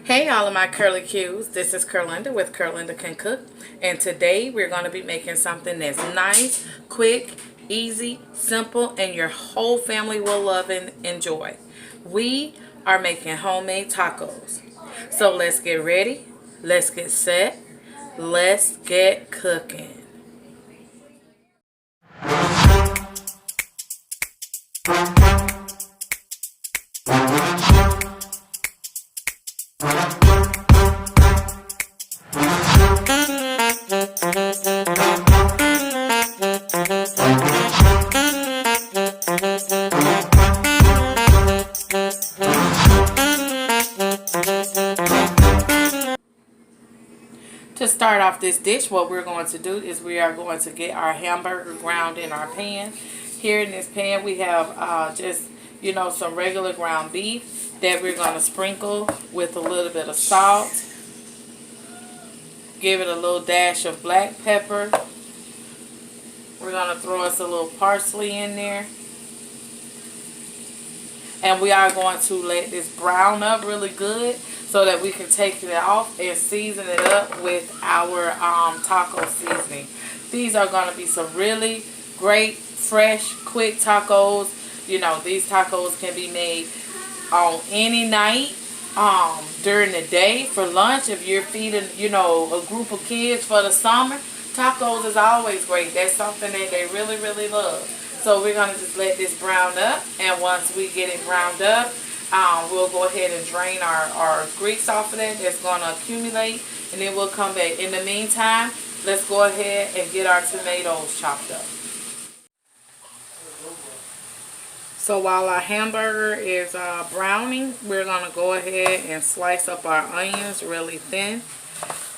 Hey all of my curly cues, this is Curlinda with Curlinda Can Cook, and today we're going to be making something that's nice, quick, easy, simple, and your whole family will love and enjoy. We are making homemade tacos. So let's get ready, let's get set, let's get cooking. To start off this dish, what we're going to do is we are going to get our hamburger ground in our pan. Here in this pan we have some regular ground beef that we're going to sprinkle with a little bit of salt. Give it a little dash of black pepper. We're going to throw us a little parsley in there. And we are going to let this brown up really good so that we can take it off and season it up with our taco seasoning. These are going to be some really great, fresh, quick tacos. You know, these tacos can be made on any night, during the day, for lunch. If you're feeding, a group of kids for the summer, tacos is always great. That's something that they really, really love. So we're going to just let this brown up, and once we get it browned up, we'll go ahead and drain our grease off of that that's going to accumulate, and then we'll come back. In the meantime, let's go ahead and get our tomatoes chopped up. So while our hamburger is browning, we're going to go ahead and slice up our onions really thin.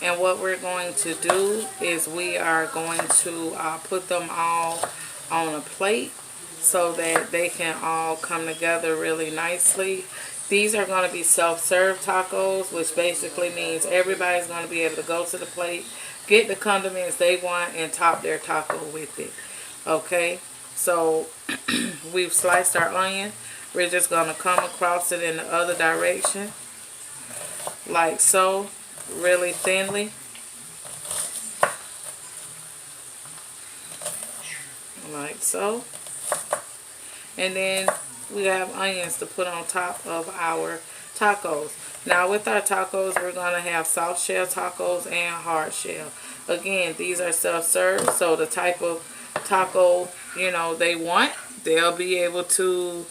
And what we're going to do is we are going to put them all on a plate so that they can all come together really nicely. These are going to be self-serve tacos, which basically means everybody's going to be able to go to the plate, get the condiments they want, and top their taco with it. Okay, so we've sliced our onion. We're just going to come across it in the other direction, like so, really thinly. Like so. And then we have onions to put on top of our tacos. Now with our tacos, we're going to have soft shell tacos and hard shell. Again, these are self-serve, so the type of taco they want, they'll be able to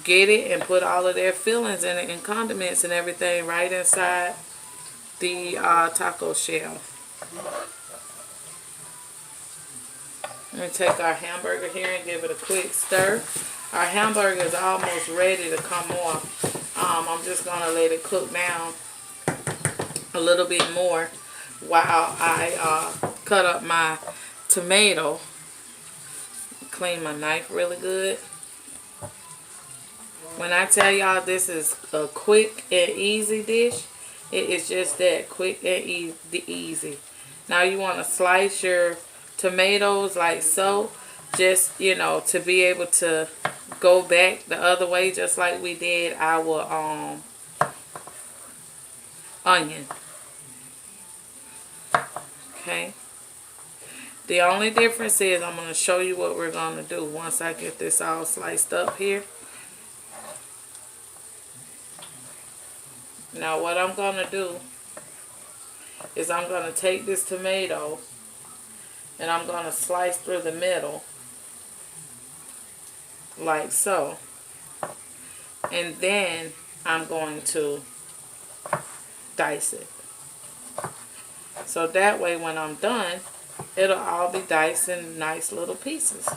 get it and put all of their fillings in it and condiments and everything right inside the taco shell. I'm going to take our hamburger here and give it a quick stir. Our hamburger is almost ready to come off. I'm just going to let it cook down a little bit more while I cut up my tomato. Clean my knife really good. When I tell y'all this is a quick and easy dish, it is just that, quick and easy. Now you want to slice your tomatoes like so, just to be able to go back the other way, just like we did our onion. Okay, the only difference is I'm going to show you what we're going to do once I get this all sliced up here. Now what I'm going to do is I'm going to take this tomato and I'm going to slice through the middle like so. And then I'm going to dice it. So that way when I'm done, it'll all be diced in nice little pieces.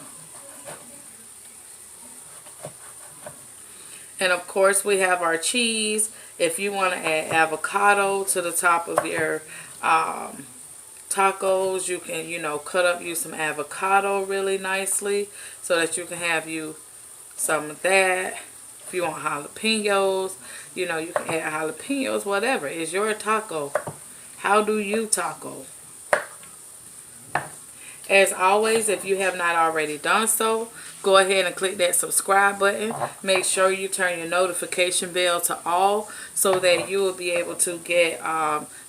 And of course we have our cheese. If you want to add avocado to the top of your tacos, you can cut up you some avocado really nicely so that you can have you some of that. If you want jalapenos, you can add jalapenos, whatever. It's your taco. How do you taco? As always, if you have not already done so, go ahead and click that subscribe button. Make sure you turn your notification bell to all so that you will be able to get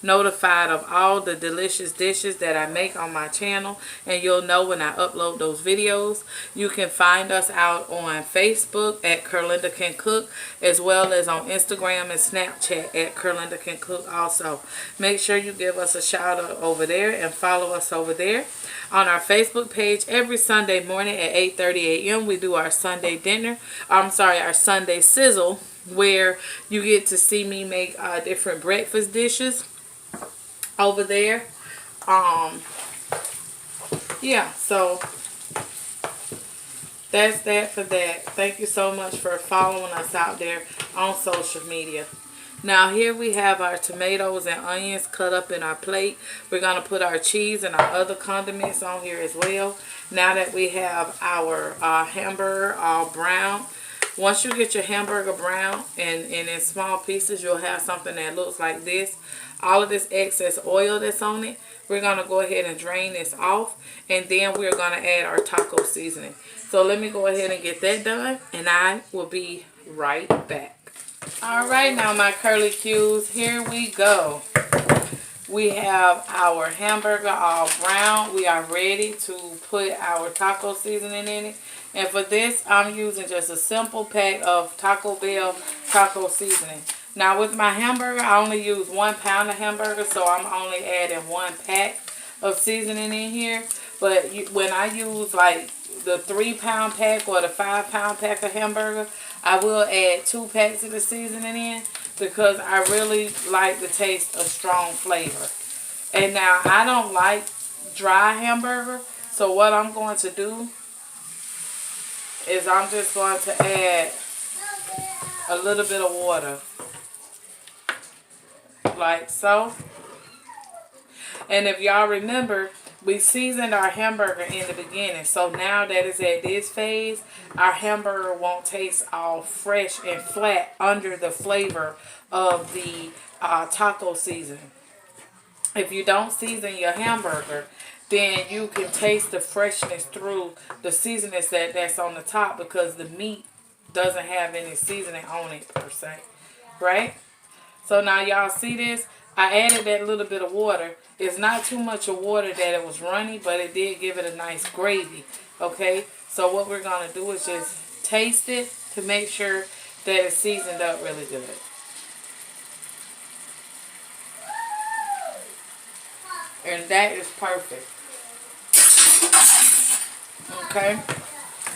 notified of all the delicious dishes that I make on my channel, and you'll know when I upload those videos. You can find us out on Facebook at Curlinda Can Cook, as well as on Instagram and Snapchat at Curlinda Can Cook also. Make sure you give us a shout out over there and follow us over there. On our Facebook page, every Sunday morning at 8:30 a.m. we do our Sunday dinner. Our Sunday sizzle, where you get to see me make different breakfast dishes over there. Yeah, so that's that for that. Thank you so much for following us out there on social media. Now here we have our tomatoes and onions cut up in our plate. We're going to put our cheese and our other condiments on here as well. Now that we have our hamburger all brown. Once you get your hamburger brown and in small pieces, you'll have something that looks like this. All of this excess oil that's on it, we're going to go ahead and drain this off. And then we're going to add our taco seasoning. So let me go ahead and get that done. And I will be right back. Alright, now my curly cues, here we go. We have our hamburger all brown. We are ready to put our taco seasoning in it. And for this, I'm using just a simple pack of Taco Bell taco seasoning. Now with my hamburger, I only use 1 pound of hamburger, so I'm only adding 1 pack of seasoning in here. But when I use like the 3-pound pack or the 5-pound pack of hamburger, I will add 2 packs of the seasoning in because I really like the taste of strong flavor. And now I don't like dry hamburger, so what I'm going to do is I'm just going to add a little bit of water, like so. And if y'all remember, we seasoned our hamburger in the beginning. So now that it's at this phase, our hamburger won't taste all fresh and flat under the flavor of the taco seasoning. If you don't season your hamburger, then you can taste the freshness through the seasonings that's on the top because the meat doesn't have any seasoning on it per se. Right? So now y'all see this? I added that little bit of water. It's not too much of water that it was runny, but it did give it a nice gravy. Okay? So what we're going to do is just taste it to make sure that it's seasoned up really good. And that is perfect. Okay?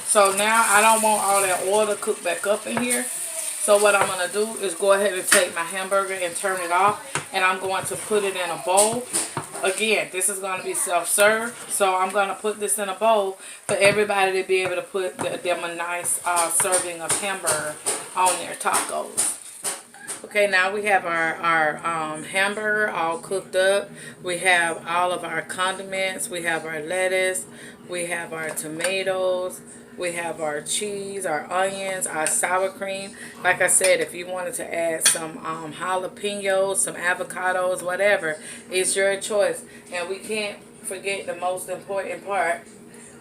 So now I don't want all that oil to cook back up in here. So what I'm going to do is go ahead and take my hamburger and turn it off. And I'm going to put it in a bowl. Again, this is going to be self-serve. So I'm going to put this in a bowl for everybody to be able to put them a nice serving of hamburger on their tacos. Okay, now we have our hamburger all cooked up. We have all of our condiments. We have our lettuce. We have our tomatoes. We have our cheese, our onions, our sour cream. Like I said, if you wanted to add some jalapenos, some avocados, whatever, it's your choice. And we can't forget the most important part,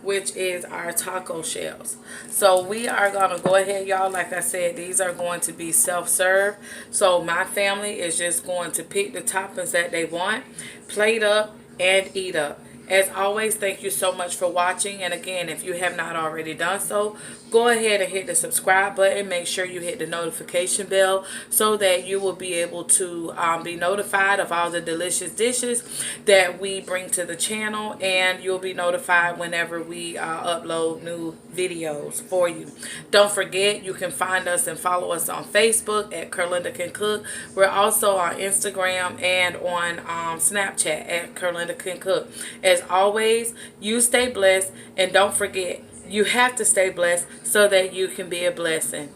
which is our taco shells. So we are going to go ahead, y'all. Like I said, these are going to be self-serve. So my family is just going to pick the toppings that they want, plate up, and eat up. As always, thank you so much for watching. And again, if you have not already done so, go ahead and hit the subscribe button. Make sure you hit the notification bell so that you will be able to be notified of all the delicious dishes that we bring to the channel. And you'll be notified whenever we upload new videos for you. Don't forget, you can find us and follow us on Facebook at Curlinda Can Cook. We're also on Instagram and on Snapchat at Curlinda Can Cook. As always, you stay blessed, and don't forget, you have to stay blessed so that you can be a blessing.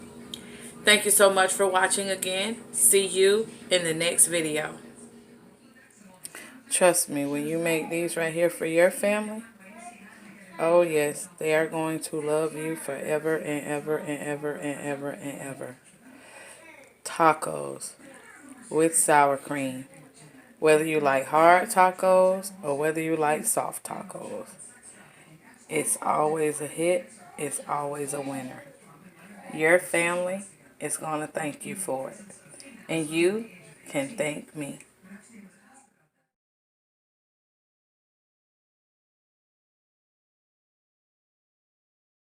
Thank you so much for watching again. See you in the next video. Trust me, when you make these right here for your family, oh yes, they are going to love you forever and ever and ever and ever and ever. Tacos with sour cream. Whether you like hard tacos or whether you like soft tacos. It's always a hit. It's always a winner. Your family is going to thank you for it. And you can thank me.